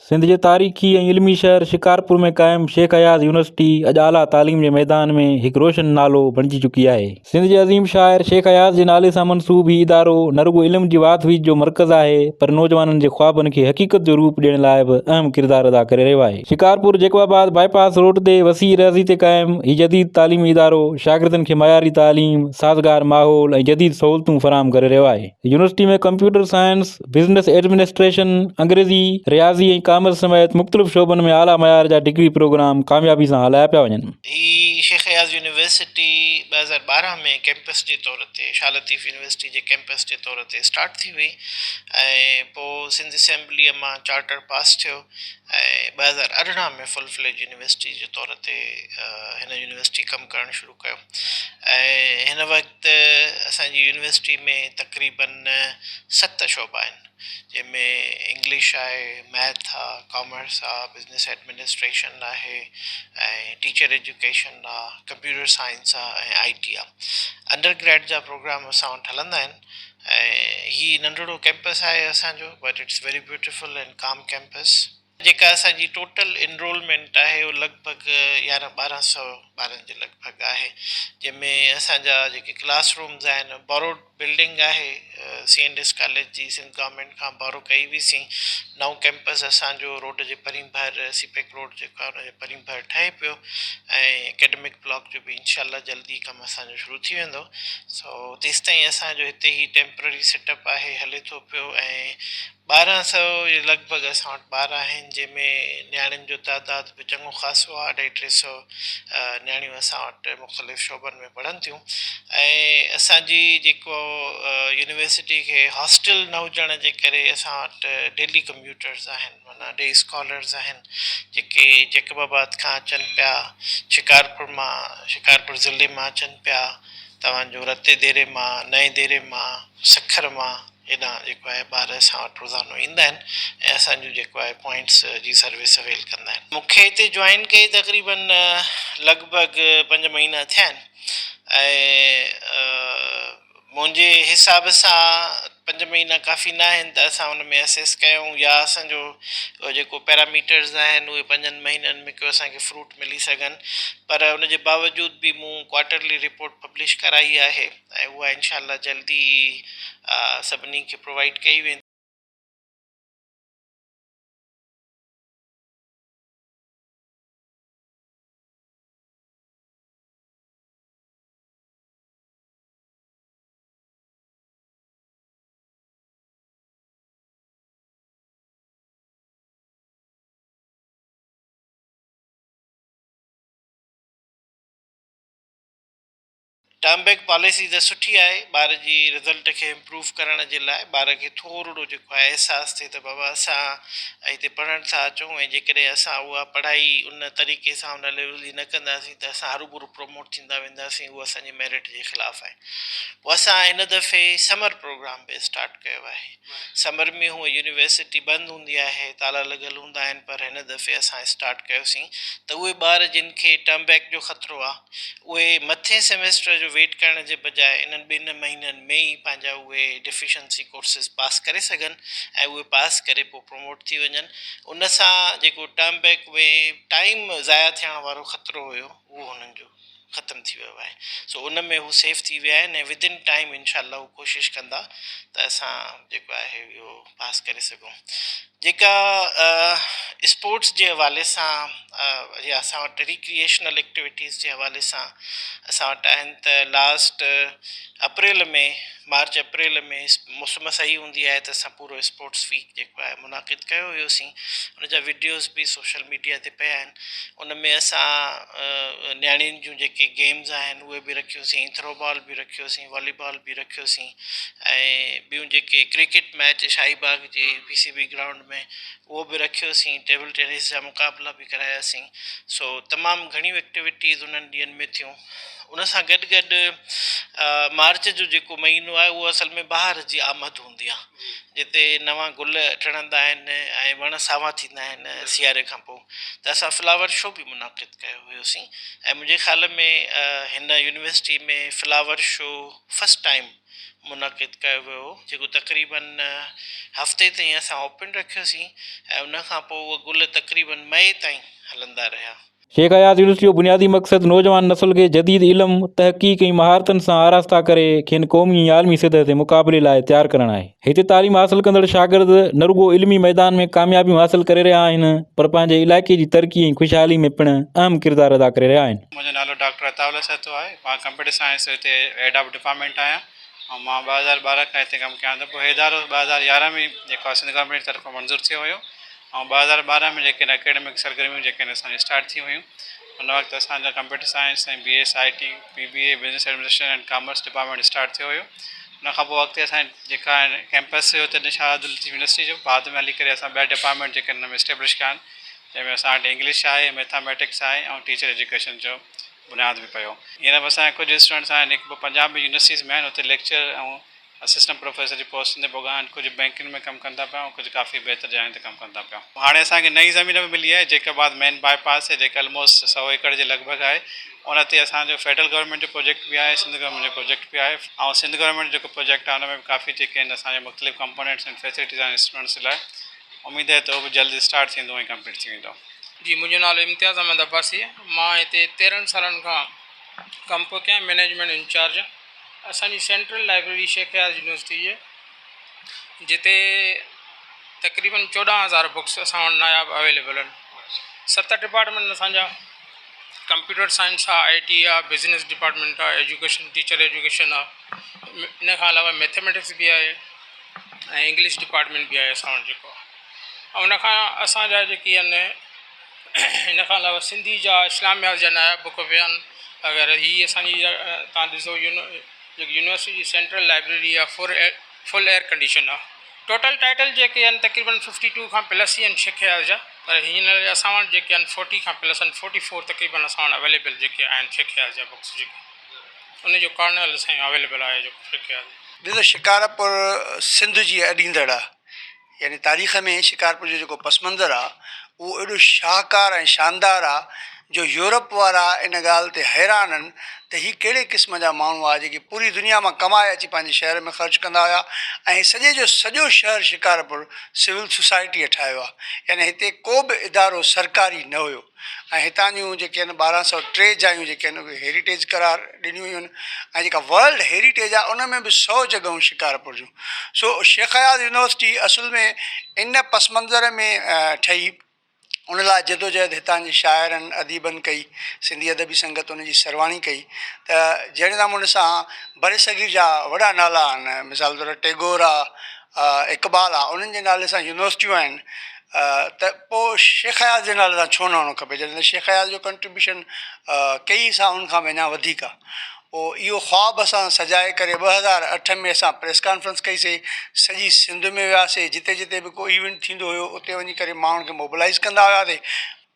सिंध जे तारीख़ी ऐं इल्मी शहर शिकारपुर में क़ाइमु शेख अयाज़ यूनिवर्सिटी अॼु आला तालीम जे मैदान में हिकु रोशन नालो बणिजी चुकी आहे। सिंध जे अज़ीम शाइर शेख अयाज़ जे नाले सां मनसूब हीउ इदारो न रुॻो इल्म जी वाधवीज जो मर्कज़ आहे पर नौजवाननि जे ख्वाबनि खे हक़ीक़त जो रूप ॾियण लाइ बि अहम किरदारु अदा करे रहियो आहे। शिकारपुर जैकबाबाद बाईपास रोड ते वसी रज़ी ते क़ाइमु हीउ जदीद तालीमी इदारो शागिर्दनि खे मयारी तालीम, साज़गार माहौल ऐं जदीद सहूलतूं फराहम करे रहियो आहे। यूनिवर्सिटी में कंप्यूटर साइंस, बिज़नेस एडमिनिस्ट्रेशन, अंग्रेज़ी, रियाज़ी ऐं कामर्स समेत मुख़्तलिफ़ शोबनि में आला मयार जा डिग्री प्रोग्राम कामयाबी सां हलाया पिया वञनि। ही शेख अयाज़ यूनिवर्सिटी 2012 में कैंपस जे तौर ते शाह लतीफ़ यूनिवर्सिटी जे कैंपस जे तौर ते स्टार्ट थी हुई ऐं पोइ सिंध असेंबलीअ मां चार्टर पास थियो ऐं 2018 में फुल फ्लेज यूनिवर्सिटी जे तौर ते हिन यूनिवर्सिटी कमु करणु शुरू कयो ऐं हिन वक़्तु असांजी यूनिवर्सिटी में तक़रीबन 7 शोबा आहिनि जंहिंमें इंग्लिश आहे, मैथ आहे, कॉमर्स आहे, बिज़नेस एडमिनिस्ट्रेशन आहे ऐं टीचर एजुकेशन आहे, कंप्यूटर साइंस आहे ऐं IT आहे। अंडर ग्रेड जा प्रोग्राम असां वटि हलंदा आहिनि ऐं हीअ नंढिड़ो कैंपस आहे असांजो but it's very beautiful and काम कैंपस। जेका असांजी टोटल इनरोलमेंट आहे उहो लॻभॻि 1100-1200 ॿारनि जे लॻभॻि आहे जंहिंमें असांजा जेके क्लासरूम्स आहिनि बोरोड बिल्डिंग आहे CNDS कॉलेज जी सिंध गवर्नमेंट खां बोरो कई हुईसीं। नओं कैंपस असांजो रोड जे परीं भर सीपेक रोड जेको आहे उनजे परीं भर ठहे पियो ऐं एकेडमिक ब्लॉक जो बि इंशाल्लाह जल्दी कमु असांजो शुरू थी वेंदो। सो तेसिताईं असांजो हिते ई टेम्पररी सेटअप आहे हले थो पियो ऐं 1200 जे लॻभॻि असां वटि ॿार आहिनि जंहिंमें नियाणियुनि जो तइदाद बि चङो ख़ासो आहे। 250-300 नियाणियूं असां वटि मुख़्तलिफ़ शोबनि में पढ़नि थियूं ऐं असांजी जेको यूनिवर्सिटी खे हॉस्टल न हुजण जे करे असां वटि डेली कम्यूटर्स आहिनि माना डे स्कॉलर्स आहिनि जेके जैकबाबाद खां अचनि पिया, शिकारपुर ज़िले मां अचनि पिया, तव्हांजो रते देरे मां, नए देरे मां, सखर मां हेॾां जेको आहे ॿार असां वटि रोज़ानो ईंदा आहिनि ऐं असांजो जेको आहे पॉइंट्स जी सर्विस अवेल कंदा आहिनि। मूंखे हिते जॉइन कई तक़रीबन लॻभॻि 5 महीना थिया आहिनि ऐं मुंहिंजे हिसाब सां 5 महीना काफ़ी न आहिनि त असां हुन में असेस कयूं या असांजो जेको पैरामीटर्स आहिनि उहे 5 महीननि में को असांखे फ्रूट मिली सघनि पर उनजे बावजूद बि मूं क्वार्टरली रिपोर्ट पब्लिश कराई आहे ऐं उहा इंशाल्लाह जल्दी सभिनी खे प्रोवाइड कई वेंदी। टर्म बैक पॉलिसी त सुठी आहे ॿार जी रिज़ल्ट खे इम्प्रूव करण जे लाइ ॿार खे थोरो जेको आहे अहसासु थिए त बाबा असां हिते पढ़णु था अचूं ऐं जेकॾहिं असां उहा पढ़ाई उन तरीक़े सां उन लेवल जी न कंदासीं त असां हरूभरू प्रोमोट थींदा वेंदासीं उहा असांजी मेरिट जे ख़िलाफ़ु आहे। पोइ असां हिन दफ़े समर प्रोग्राम बि स्टार्ट कयो आहे। समर में हूअ यूनिवर्सिटी बंदि हूंदी आहे, ताला लॻल हूंदा आहिनि पर हिन दफ़े असां स्टार्ट कयोसीं त उहे ॿार जिन खे टर्म बैक जो ख़तरो आहे उहे मथे सेमेस्टर जो वेट करण जे बजाए इन्हनि 2 महीननि में ई पंहिंजा उहे डिफिशंसी कोर्सिस पास करे सघनि ऐं उहे पास करे पोइ प्रमोट थी वञनि। उन सां जेको टर्म बैक में टाइम ज़ाया थियण वारो ख़तरो हुयो उहो हुननि जो ख़तमु थी वियो आहे। सो उन में हू सेफ थी विया आहिनि ऐं विदिन टाइम इनशाला हू कोशिशि कंदा त असां जेको आहे इहो पास करे सघूं। जेका स्पोर्ट्स जे हवाले सां या असां वटि रिक्रिएशनल एक्टिविटीज़ जे हवाले सां असां वटि आहिनि त लास्ट अप्रैल में मार्च अप्रैल में मौसम सही हूंदी आहे त असां पूरो स्पोर्ट्स वीक जेको आहे मुनाक़िद कयो हुयोसीं। उनजा वीडियोज़ बि सोशल मीडिया ते पिया आहिनि। उन में असां नियाणियुनि जूं जेके गेम्स आहिनि उहे बि रखियोसीं, थ्रोबॉल बि रखियोसीं, वॉलीबॉल बि रखियोसीं ऐं ॿियूं जेके क्रिकेट मैच शाहीबाग जे PCB ग्राउंड में उहो बि रखियोसीं, टेबल टेनिस जा मुक़ाबला बि करायासीं। सो तमामु घणियूं एक्टिविटीज़ उन्हनि ॾींहंनि में थियूं। उन सां गॾु गॾु मार्च जो जेको महीनो आहे उहो असल में बहार जी आमद हूंदी आहे, जिते नवां गुल टिणंदा आहिनि ऐं वण सावा थींदा आहिनि सियारे खां पोइ। त असां फ्लावर शो बि मुनाक़िद कयो हुयोसीं ऐं मुंहिंजे ख़्याल में हिन यूनिवर्सिटी में फ्लावर शो फस्ट टाइम मुनाक़िद कयो वियो हो, जेको तक़रीबन हफ़्ते ताईं असां ओपन रखियोसीं ऐं उन खां पोइ उहे गुल तक़रीबन मई ताईं हलंदा रहिया। शेख हयात यूनिवर्सिटी जो बुनियादी मक़सद नौजवान नस्ल खे जदीद इल्म, तहक़ीक़ ऐं महारतनि सां आरास्ता करे खेनि क़ौमी ऐं आलमी सतह ते मुक़ाबले लाइ तयारु करणु आहे। हिते तालीम हासिल कंदड़ शागिर्द न रुॻो इल्मी मैदान में कामयाबियूं हासिल करे रहिया आहिनि, पर पंहिंजे इलाइक़े जी तरक़ी ऐं ख़ुशहाली में पिणु अहम किरदारु अदा करे रहिया आहिनि। मुंहिंजो नालो डॉक्टर अताउल्ला सतो आहे। मां कंप्यूटर साइंस हिते हेड ऑफ डिपार्टमेंट आहियां ऐं मां 2012 खां हिते कमु कयां थो। पोइ इदारो 2011 में जेको आहे सिंध गवर्नमेंट जी तरफ़ां मंज़ूरु थियो हुयो ऐं 2012 में जेके एकेडमिक सरगर्मियूं जेके असांजी स्टार्ट थी हुयूं, उन वक़्तु असांजा कंप्यूटर साइंस ऐं BS IT BBA business administration and commerce department start थियो हुयो। उन खां पोइ अॻिते असांजे जेका कैंपस हुयो हुते निशाद यूनिवर्सिटी जो बाद में हली करे असां ॿिया डिपार्टमेंट जेके हिन में इस्टेब्लिश कया आहिनि, जंहिंमें असां वटि इंग्लिश आहे, मैथमेटिक्स आहे ऐं टीचर एजुकेशन जो बुनियाद बि पियो। हींअर बि असांजा कुझु स्टूडेंट्स आहिनि, हिकु पंजाब में यूनिवर्सिटीज़ में आहिनि, हुते लेक्चर ऐं असिस्टेंट प्रोफेसर जी पोस्ट ते पोइ आहिनि, कुझु बैंकुनि में कमु कंदा पिया ऐं कुझु काफ़ी बहितर जॻहियुनि ते कमु कंदा पिया। हाणे असांखे नई ज़मीन बि मिली आहे, जैकाबाद मेन बाईपास आहे, जेका ऑलमोस्ट 100 एकड़ जे लॻभॻि आहे। उन ते असांजो फेडरल गवर्नमेंट जो प्रोजेक्ट बि आहे, सिंध गवर्नमेंट जो प्रोजेक्ट बि आहे ऐं सिंध गवर्नमेंट जेको प्रोजेक्ट आहे उन में बि काफ़ी जेके आहिनि असांजे मुख़्तलिफ़ कंपोनेंट्स एंड फैसिलिटीज़ आहिनि स्टूडेंट्स लाइ। उमेद आहे त उहो बि जल्दी स्टार्ट थींदो ऐं कंप्लीट थी वेंदो। जी, मुंहिंजो नालो इम्तियाज़ अहमद अब्बासी आहे। मां हिते 13 सालनि खां कमु पियो कयां, मैनेजमेंट इंचार्ज। असांजी सेंट्रल लाइब्रेरी शेख हयात यूनिवर्सिटी आहे, जिते तक़रीबन 14,000 बुक्स असां वटि नायाब अवेलेबल आहिनि। 7 डिपार्टमेंट असांजा कंप्यूटर साइंस आहे, IT आहे, बिज़नेस डिपार्टमेंट आहे, एजुकेशन टीचर एजुकेशन आहे, इन खां अलावा मैथमेटिक्स बि आहे ऐं इंग्लिश डिपार्टमेंट बि आहे असां वटि जेको आहे। ऐं उनखां असांजा जेकी आहिनि इन खां अलावा सिंधी जा इस्लामियात जा नायाब बुक पिया आहिनि। अगरि हीअ असांजी तव्हां ॾिसो जेकी यूनिवर्सिटी जी सेंट्रल लाइब्रेरी आहे, फुल एयर कंडीशन आहे। टोटल टाइटल जेके आहिनि तक़रीबन 52 खां प्लस ई आहिनि शेख हयात जा, पर हींअर असां वटि जेके आहिनि 40 खां प्लस आहिनि, 44 तक़रीबन असां वटि अवेलेबल जेके आहिनि शेख हयात जा बुक्स जेके उनजो कार्नल असांजो अवेलेबल आहे जेको शेख हयात। ॾिसो, शिकारपुर सिंध जी अॾींदड़ आहे, यानी तारीख़ में शिकारपुर जो जेको पस मंज़र आहे उहो एॾो शाहकार ऐं शानदार आहे जो यूरोप वारा इन ॻाल्हि ते हैरान आहिनि त हीअ कहिड़े क़िस्म जा माण्हू आहे जेके पूरी दुनिया मां कमाए अची पंहिंजे शहर में ख़र्चु कंदा हुआ ऐं सॼे जो सॼो शहर शिकारपुर सिविल सोसाइटीअ ठाहियो आहे। यानी हिते को बि इदारो सरकारी न हुयो ऐं हितां जूं जेके आहिनि 1203 जायूं जेके आहिनि उहे हेरिटेज करार ॾिनियूं हुयूं ऐं जेका वर्ल्ड हेरिटेज आहे उन में बि 100 जॻहियूं शिकारपुर जूं। सो शेख हयात यूनिवर्सिटी असुल में इन पस मंज़र में ठही, उन लाइ जदोजहद हितां जे शाइरनि अदीबनि कई, सिंधी अदबी संगत उन जी सरवाणी कई। त जहिड़े नमूने सां बर सग़ीर जा वॾा नाला आहिनि, मिसाल तौरु टैगोर आहे, इक़बाल आहे, उन्हनि जे नाले सां यूनिवर्सिटियूं आहिनि, त पोइ शेख हयात जे नाले सां छो न हुअणु खपे, जॾहिं शेख हयात जो कंट्रीब्यूशन कई सां उनखां बि अञा वधीक आहे। पोइ इहो ख़्वाबु असां सजाए करे 2008 में असां प्रेस कॉन्फ्रेंस कईसीं, सॼी सिंध में वियासीं, जिते जिते बि को इवेंट थींदो हुयो उते वञी करे माण्हुनि खे मोबिलाइज़ कंदा हुआसीं।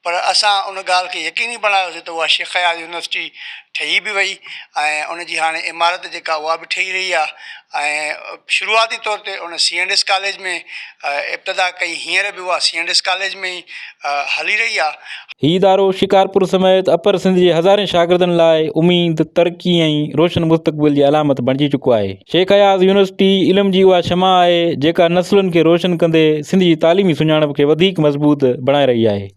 पर असां उन ॻाल्हि खे यकीनी बणायोसीं त उहा शेख हयात यूनिवर्सिटी ठही बि वई ऐं उनजी हाणे इमारत जेका उहा बि ठही रही आहे ऐं शुरूआती तौर ते उन C&S कॉलेज में इब्तिदा कई, हींअर बि उहा C&S कॉलेज में ई हली रही आहे। हीउ इदारो शिकारपुर समेत अपर सिंध जे हज़ारे शागिर्दनि लाइ उमीद, तरक़ी ऐं रोशन मुस्तक़बिल जी अलामत बणिजी चुको आहे। शेख हयात यूनिवर्सिटी इल्म जी उहा शमा आहे जेका नसलुनि खे रोशन कंदे सिंध जी तालीमी सुञाणप खे वधीक मज़बूत बणाए रही आहे।